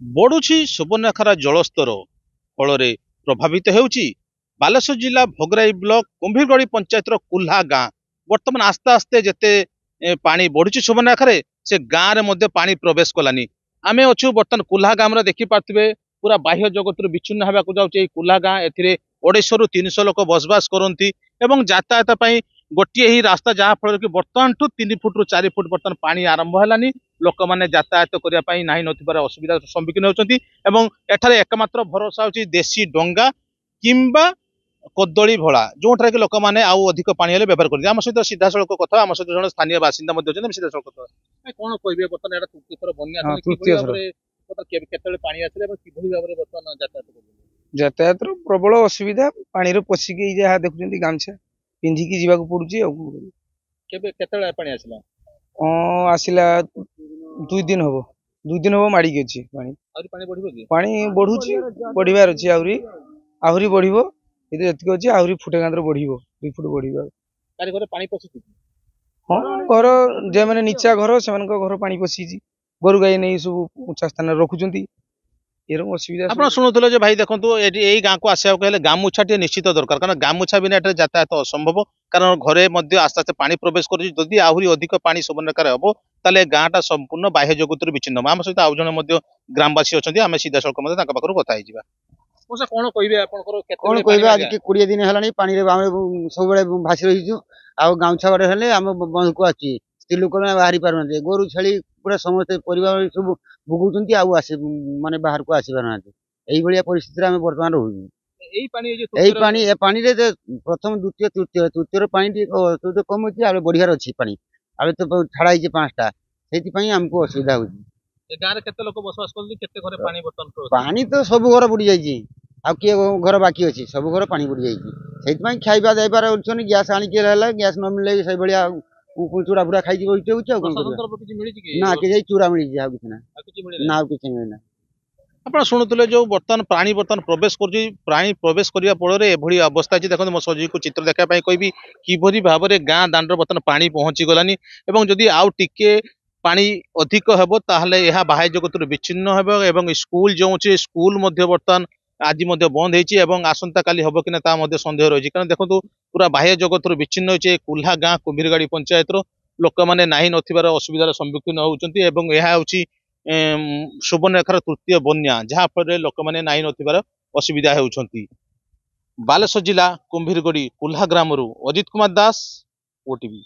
ବଢୁଛି ସୁବର୍ଣ୍ଣରେଖାର ଜଳସ୍ତର ଫଳରେ ପ୍ରଭାବିତ ହେଉଛି ବାଲେଶ୍ୱର ଜିଲ୍ଲା ଭୋଗରାଇ ବ୍ଲକ କୁମ୍ଭୀରଗଡି ପଞ୍ଚାୟତର କୁଲ୍ହା ଗାଁ। ବର୍ତ୍ତମାନ ଆସ୍ତେ ଆସ୍ତେ ଯେତେ ପାଣି ବଢୁଛି ସୁବର୍ଣ୍ଣରେଖାରେ ସେ ଗାଁରେ ମଧ୍ୟ ପାଣି ପ୍ରବେଶ କଲାନି। ଆମେ ଅଛୁ ବର୍ତ୍ତମାନ କୁଲ୍ହା ଗାଁରେ ଦେଖିପାରୁଥିବେ ପୁରା ବାହ୍ୟ ଜଗତରୁ ବିଚ୍ଛିନ୍ନ ହେବାକୁ ଯାଉଛି ଏହି କୁଲ୍ହା ଗାଁ। ଏଥିରେ 250 ରୁ 300 ଲୋକ ବସବାସ କରନ୍ତି ଏବଂ ଯାତାୟାତ ପାଇଁ ଗୋଟିଏ ହିଁ ରାସ୍ତା, ଯାହା ଫଳରେ କି ବର୍ତ୍ତମାନଠୁ 3 ଫୁଟରୁ 4 ଫୁଟ ବର୍ତ୍ତମାନ ପାଣି ଆରମ୍ଭ ହେଲାନି। ଲୋକମାନେ ଯାତାୟାତ କରିବା ପାଇଁ ନାହିଁ ନଥିବାର ଅସୁବିଧାର ସମ୍ମୁଖୀନ ହେଉଛନ୍ତି ଏବଂ ଏଠାରେ ଏକମାତ୍ର ଭରସା ହେଉଛି ଦେଶୀ ଡଙ୍ଗା କିମ୍ବା କଦଳୀ ଭଳା, ଯୋଉଠାରେ କି ଲୋକମାନେ ଆଉ ଅଧିକ ପାଣି ହେଲେ ବ୍ୟବହାର କରନ୍ତି। ଆମ ସହିତ ସିଧାସଳଖ କଥା, ଆମ ସହିତ ଜଣେ ସ୍ଥାନୀୟ ବାସିନ୍ଦା ମଧ୍ୟ ଅଛନ୍ତି। ସିଧାସଳଖ କଥା କଣ କହିବେ, ବର୍ତ୍ତମାନ ଏଟା ତୃତୀୟ ଥର ବନ୍ୟା କିଭଳି ଭାବରେ କେତେବେଳେ ପାଣି ଆସିଲେ ଏବଂ କିଭଳି ଭାବରେ ବର୍ତ୍ତମାନ ଯାତାୟାତ କରୁଛନ୍ତି? ଯାତାୟାତର ପ୍ରବଳ ଅସୁବିଧା, ପାଣିରେ ପଶିକି ଯାହା ଦେଖୁଛନ୍ତି ଗାମଛା ପିନ୍ଧିକି ଯିବାକୁ ପଡୁଛି। ଆଉ କେତେବେଳେ ପାଣି ଆସିଲା? ଆସିଲା 2 ଦିନ ହବ, 2 ଦିନ ହବ ମାଡିକି ଅଛି ପାଣି। ଆହୁରି ପାଣି ବଢିବ କି? ପାଣି ବଢୁଛି, ବଢିବାର ଅଛି, ଆହୁରି ବଢିବ। ଏତେ ଯେତିକି ଅଛି ଆହୁରି ଫୁଟେ କାନ୍ତରେ ବଢିବ, 2 ଫୁଟ ବଢିବ। କାରି ଘରେ ପାଣି ପଶିଛି? ହଁ, ଘର ଯେଉଁମାନେ ନିଚା ଘର ସେମାନଙ୍କ ଘର ପାଣି ପଶିଛି। ଗୋରୁ ଗାଈ ନେଇ ସବୁ ଉଞ୍ଚା ସ୍ଥାନରେ ରଖୁଛନ୍ତି। ଏରকম ଅସୁବିଧା। ଆପଣ ଶୁଣୁଥିଲେ ଯେ ଭାଇ ଦେଖନ୍ତୁ, ଏଠି ଏଇ ଗାଁକୁ ଆସିବାକୁ ହେଲେ ଗାମୁଛା ଟିକେ ନିଶ୍ଚିତ ଦରକାର, କାରଣ ଗାମୁଛା ବିନା ଏଠାରେ ଯାତାୟାତ ଅସମ୍ଭବ। କାରଣ ଘରେ ମଧ୍ୟ ଆସ୍ତେ ଆସ୍ତେ ପାଣି ପ୍ରବେଶ କରୁଛି। ଯଦି ଆହୁରି ଅଧିକ ପାଣି ସୁବର୍ଣ୍ଣରେଖାରେ ହବ ତାହେଲେ ଗାଁଟା ସମ୍ପୂର୍ଣ୍ଣ ବାହ୍ୟ ଜଗତରୁ ବିଚ୍ଛିନ୍ନ ହବ। ଆମ ସହିତ ଆଉ ଜଣେ ମଧ୍ୟ ଗ୍ରାମବାସୀ ଅଛନ୍ତି, ଆମେ ସିଧାସଳଖ ମଧ୍ୟ ତାଙ୍କ ପାଖରୁ କଥା ହେଇଯିବା। କଣ କହିବେ ଆପଣଙ୍କର? କଣ କହିବେ, ଆଜି 20 ଦିନ ହେଲାଣି ପାଣିରେ ଆମେ ସବୁବେଳେ ଭାସି ରହିଛୁ। ଆଉ ଗାମୁଛା ଗୋଟେ ହେଲେ ଆମ ବନ୍ଧକୁ ଅଛି, ସ୍ତ୍ରୀ ଲୋକମାନେ ବାହାରି ପାରୁନାହାନ୍ତି। ଗୋରୁ ଛେଳି ପୁରା ସମସ୍ତେ ପରିବାର ସବୁ ଭୋଗୁଛନ୍ତି, ଆଉ ମାନେ ବାହାରକୁ ଆସି ପାରୁନାହାନ୍ତି। ଏଇଭଳିଆ ପରିସ୍ଥିତିରେ ଆମେ ବର୍ତ୍ତମାନ ରହୁଛୁ। ଏ ପାଣିରେ ପ୍ରଥମ ଦ୍ୱିତୀୟ ତୃତୀୟର ପାଣି ଟିକେ କମ ଅଛି, ଆଉ ବଢିଆର ଅଛି ପାଣି। ଆଉ ତ ଛାଡା ହେଇଛି 5ଟା, ସେଇଥିପାଇଁ ଆମକୁ ଅସୁବିଧା ହଉଛି। ଗାଁରେ କେତେ ଲୋକ ବସବାସ କରନ୍ତି? କେତେ ଘରେ ପାଣି ବର୍ତ୍ତମାନ? ପାଣି ତ ସବୁ ଘର ବୁଡି ଯାଇଛି, ଆଉ କିଏ ଘର ବାକି ଅଛି? ସବୁ ଘର ପାଣି ବୁଡି ଯାଇଛି। ସେଇଥିପାଇଁ ଖାଇବା ଯାଇପାର ଉଠୁନି, ଗ୍ୟାସ ଆଣିକି ହେଲା, ଗ୍ୟାସ ନ ମିଳିଲେ ସେଇଭଳିଆ ଚୁଡା ଫୁଡା ଖାଇକି ବସିତେ ହଉଛି। ଆଉ କଣ କରିବା? ନା, କିଛି ଚୁଡା ମିଳିଛି, ଆଉ କିଛି ନା, ଆଉ କିଛି ମିଳିନା। ଆପଣ ଶୁଣୁଥିଲେ ଯୋଉ ପାଣି ପ୍ରବେଶ କରୁଛି, ପାଣି ପ୍ରବେଶ କରିବା ଫଳରେ ଏଭଳି ଅବସ୍ଥା ଅଛି। ଦେଖନ୍ତୁ, ମୋ ସହଯୋଗୀକୁ ଚିତ୍ର ଦେଖିବା ପାଇଁ କହିବି କିଭଳି ଭାବରେ ଗାଁ ଦାଣ୍ଡରେ ବର୍ତ୍ତମାନ ପାଣି ପହଞ୍ଚି ଗଲାନି ଏବଂ ଯଦି ଆଉ ଟିକେ ପାଣି ଅଧିକ ହେବ ତାହେଲେ ଏହା ବାହ୍ୟ ଜଗତରୁ ବିଚ୍ଛିନ୍ନ ହେବ ଏବଂ ସ୍କୁଲ ଯେଉଁ ଅଛି ସ୍କୁଲ ମଧ୍ୟ ବର୍ତ୍ତମାନ ଆଜି ମଧ୍ୟ ବନ୍ଦ ହେଇଛି ଏବଂ ଆସନ୍ତା କାଲି ହବ କି ନା ତା ମଧ୍ୟ ସନ୍ଦେହ ରହିଛି। କାରଣ ଦେଖନ୍ତୁ, ପୁରା ବାହ୍ୟ ଜଗତରୁ ବିଚ୍ଛିନ୍ନ ହୋଇଛି କୁଲ୍ହା ଗାଁ କୁମ୍ଭୀରଗାଡି ପଞ୍ଚାୟତର ଲୋକମାନେ ନାହିଁ ନଥିବାର ଅସୁବିଧାର ସମ୍ମୁଖୀନ ହଉଛନ୍ତି ଏବଂ ଏହା ହେଉଛି ସୁବର୍ଣ୍ଣରେଖାର ତୃତୀୟ ବନ୍ୟା, ଯାହା ଫଳରେ ଲୋକମାନେ ନାହିଁ ନଥିବାର ଅସୁବିଧା ହେଉଛନ୍ତି। ବାଲେଶ୍ୱର ଜିଲ୍ଲା କୁମ୍ଭୀରଗଡି କୁଲ୍ହା ଗ୍ରାମରୁ ଅଜିତ କୁମାର ଦାସ, ଓଟିଭି।